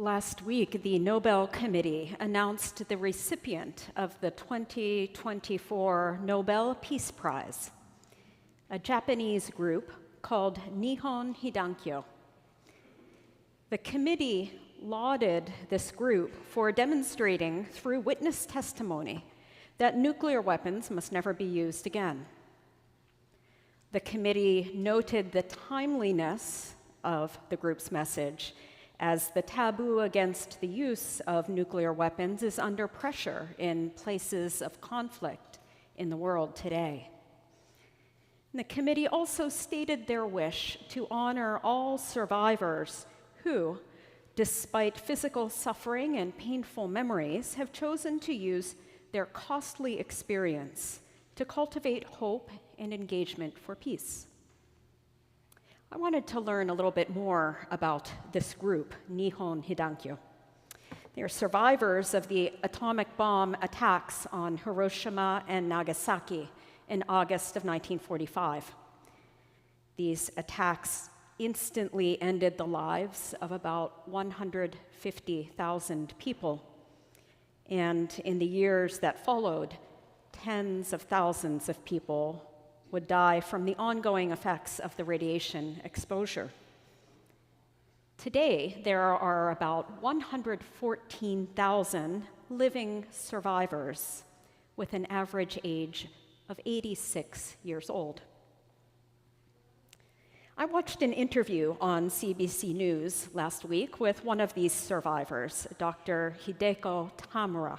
Last week, the Nobel Committee announced the recipient of the 2024 Nobel Peace Prize, a Japanese group called Nihon Hidankyo. The committee lauded this group for demonstrating through witness testimony that nuclear weapons must never be used again. The committee noted the timeliness of the group's message, as the taboo against the use of nuclear weapons is under pressure in places of conflict in the world today. And the committee also stated their wish to honor all survivors who, despite physical suffering and painful memories, have chosen to use their costly experience to cultivate hope and engagement for peace. I wanted to learn a little bit more about this group, Nihon Hidankyo. They are survivors of the atomic bomb attacks on Hiroshima and Nagasaki in August of 1945. These attacks instantly ended the lives of about 150,000 people. And in the years that followed, tens of thousands of people would die from the ongoing effects of the radiation exposure. Today, there are about 114,000 living survivors with an average age of 86 years old. I watched an interview on CBC News last week with one of these survivors, Dr. Hideko Tamura.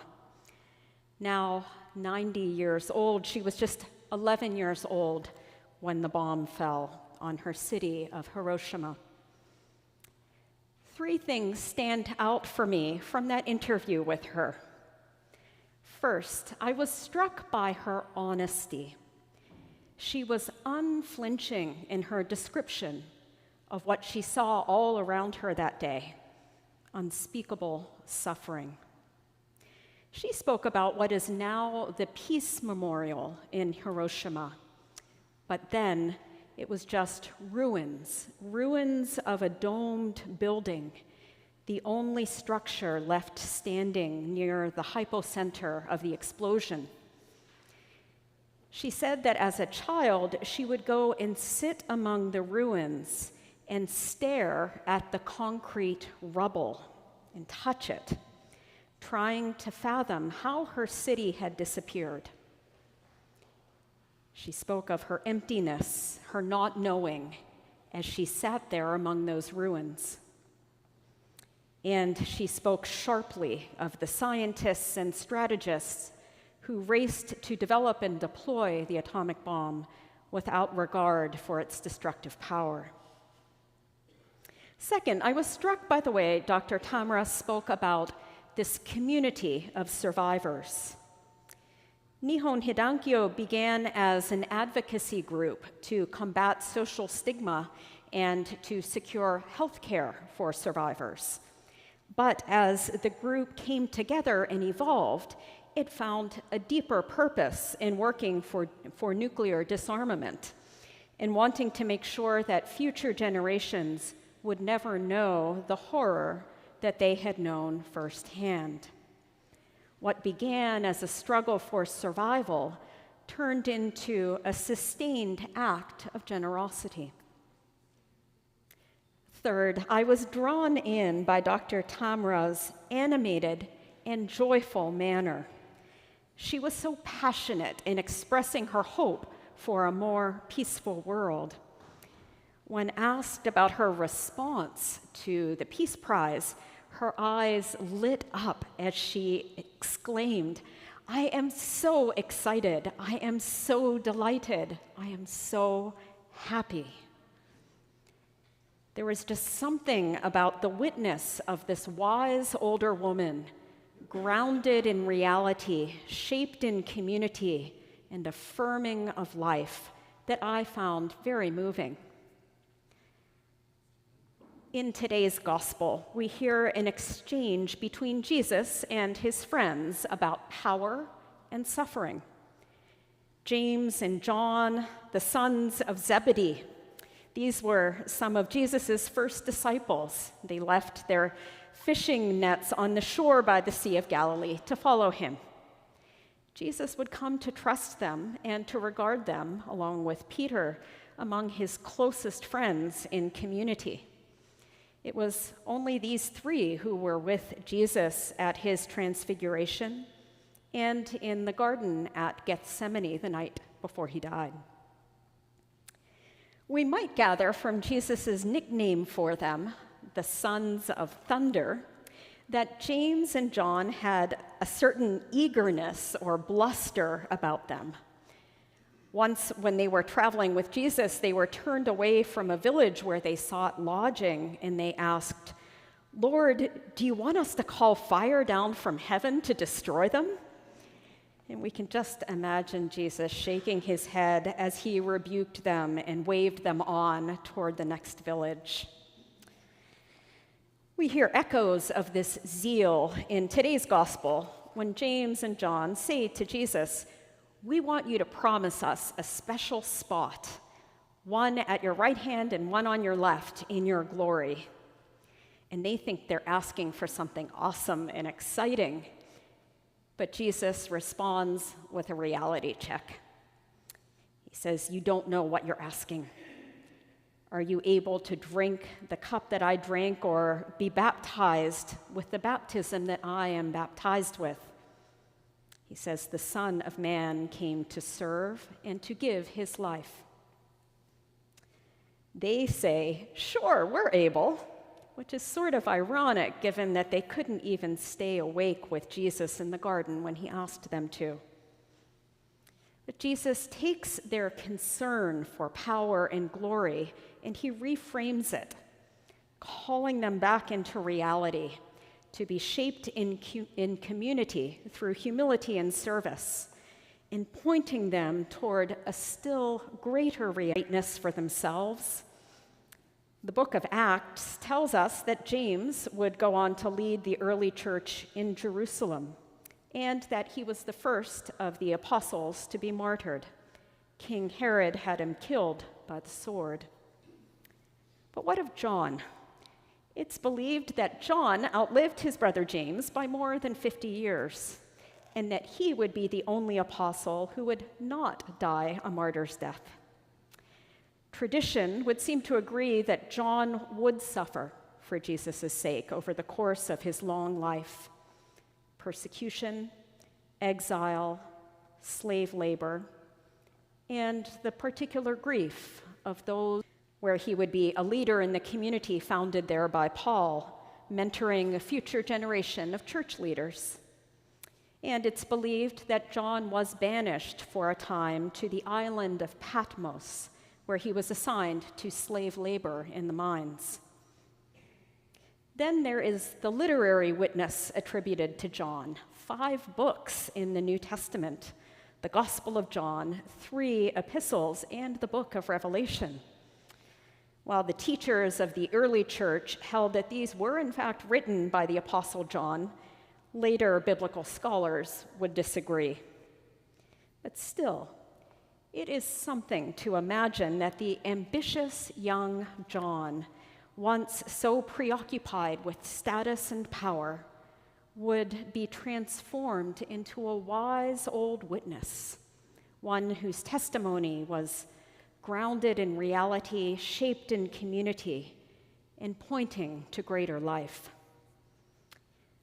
Now 90 years old, she was just 11 years old when the bomb fell on her city of Hiroshima. Three things stand out for me from that interview with her. First, I was struck by her honesty. She was unflinching in her description of what she saw all around her that day: unspeakable suffering. She spoke about what is now the Peace Memorial in Hiroshima, but then it was just ruins of a domed building, the only structure left standing near the hypocenter of the explosion. She said that as a child, she would go and sit among the ruins and stare at the concrete rubble and touch it, trying to fathom how her city had disappeared. She spoke of her emptiness, her not knowing, as she sat there among those ruins. And she spoke sharply of the scientists and strategists who raced to develop and deploy the atomic bomb without regard for its destructive power. Second, I was struck by the way Dr. Tamura spoke about this community of survivors. Nihon Hidankyo began as an advocacy group to combat social stigma and to secure health care for survivors. But as the group came together and evolved, it found a deeper purpose in working for nuclear disarmament and wanting to make sure that future generations would never know the horror that they had known firsthand. What began as a struggle for survival turned into a sustained act of generosity. Third, I was drawn in by Dr. Tamura's animated and joyful manner. She was so passionate in expressing her hope for a more peaceful world. When asked about her response to the Peace Prize, her eyes lit up as she exclaimed, "I am so excited, I am so delighted, I am so happy." There was just something about the witness of this wise older woman, grounded in reality, shaped in community, and affirming of life, that I found very moving. In today's gospel, we hear an exchange between Jesus and his friends about power and suffering. James and John, the sons of Zebedee, these were some of Jesus' first disciples. They left their fishing nets on the shore by the Sea of Galilee to follow him. Jesus would come to trust them and to regard them, along with Peter, among his closest friends in community. It was only these three who were with Jesus at his transfiguration and in the garden at Gethsemane the night before he died. We might gather from Jesus' nickname for them, the sons of thunder, that James and John had a certain eagerness or bluster about them. Once, when they were traveling with Jesus, they were turned away from a village where they sought lodging, and they asked, "Lord, do you want us to call fire down from heaven to destroy them?" And we can just imagine Jesus shaking his head as he rebuked them and waved them on toward the next village. We hear echoes of this zeal in today's gospel when James and John say to Jesus, "We want you to promise us a special spot, one at your right hand and one on your left in your glory." And they think they're asking for something awesome and exciting. But Jesus responds with a reality check. He says, "You don't know what you're asking. Are you able to drink the cup that I drank or be baptized with the baptism that I am baptized with?" He says, "The Son of Man came to serve and to give his life." They say, "Sure, we're able," which is sort of ironic given that they couldn't even stay awake with Jesus in the garden when he asked them to. But Jesus takes their concern for power and glory and he reframes it, calling them back into reality, to be shaped in community through humility and service, and pointing them toward a still greater greatness for themselves. The book of Acts tells us that James would go on to lead the early church in Jerusalem, and that he was the first of the apostles to be martyred. King Herod had him killed by the sword. But what of John? It's believed that John outlived his brother James by more than 50 years, and that he would be the only apostle who would not die a martyr's death. Tradition would seem to agree that John would suffer for Jesus' sake over the course of his long life. Persecution, exile, slave labor, and the particular grief of those where he would be a leader in the community founded there by Paul, mentoring a future generation of church leaders. And it's believed that John was banished for a time to the island of Patmos, where he was assigned to slave labor in the mines. Then there is the literary witness attributed to John, 5 books in the New Testament, the Gospel of John, 3 epistles, and the book of Revelation. While the teachers of the early church held that these were in fact written by the Apostle John, later biblical scholars would disagree. But still, it is something to imagine that the ambitious young John, once so preoccupied with status and power, would be transformed into a wise old witness, one whose testimony was grounded in reality, shaped in community, and pointing to greater life.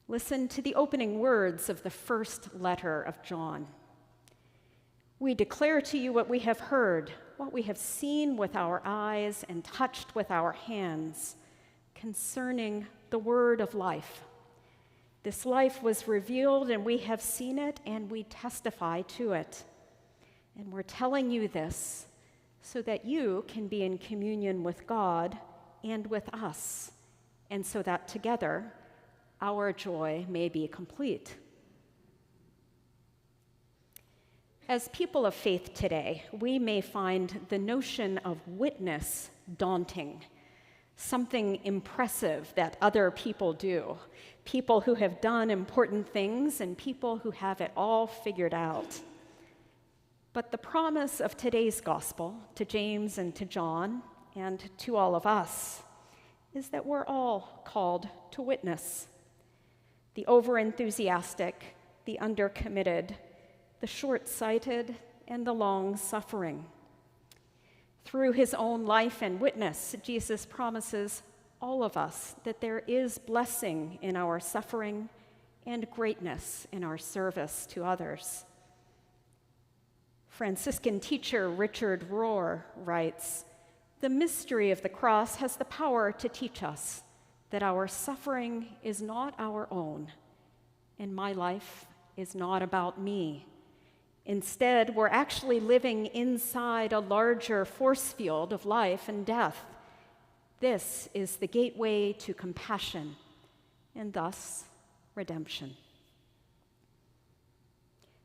Listen to the opening words of the first letter of John. "We declare to you what we have heard, what we have seen with our eyes and touched with our hands, concerning the word of life. This life was revealed, and we have seen it, and we testify to it. And we're telling you this so that you can be in communion with God and with us, and so that together our joy may be complete." As people of faith today, we may find the notion of witness daunting, something impressive that other people do, people who have done important things and people who have it all figured out. But the promise of today's gospel to James and to John and to all of us is that we're all called to witness. The overenthusiastic, the undercommitted, the short-sighted, and the long-suffering. Through his own life and witness, Jesus promises all of us that there is blessing in our suffering and greatness in our service to others. Franciscan teacher Richard Rohr writes, "The mystery of the cross has the power to teach us that our suffering is not our own, and my life is not about me. Instead, we're actually living inside a larger force field of life and death. This is the gateway to compassion, and thus redemption."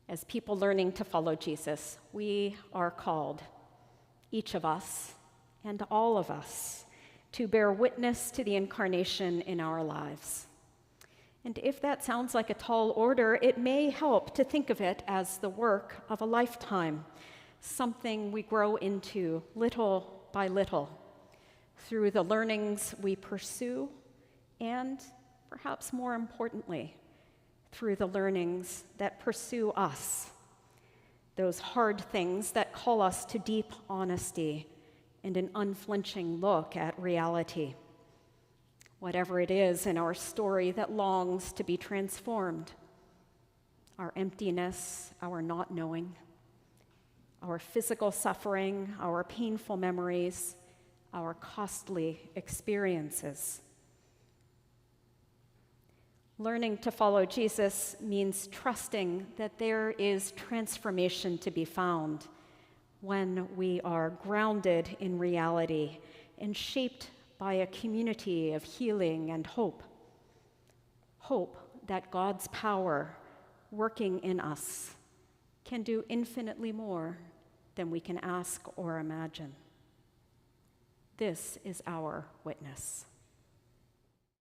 As people learning to follow Jesus, we are called, each of us and all of us, to bear witness to the Incarnation in our lives. And if that sounds like a tall order, it may help to think of it as the work of a lifetime, something we grow into little by little through the learnings we pursue, and perhaps more importantly, through the learnings that pursue us, those hard things that call us to deep honesty and an unflinching look at reality. Whatever it is in our story that longs to be transformed, our emptiness, our not knowing, our physical suffering, our painful memories, our costly experiences. Learning to follow Jesus means trusting that there is transformation to be found when we are grounded in reality and shaped by a community of healing and hope. Hope that God's power working in us can do infinitely more than we can ask or imagine. This is our witness.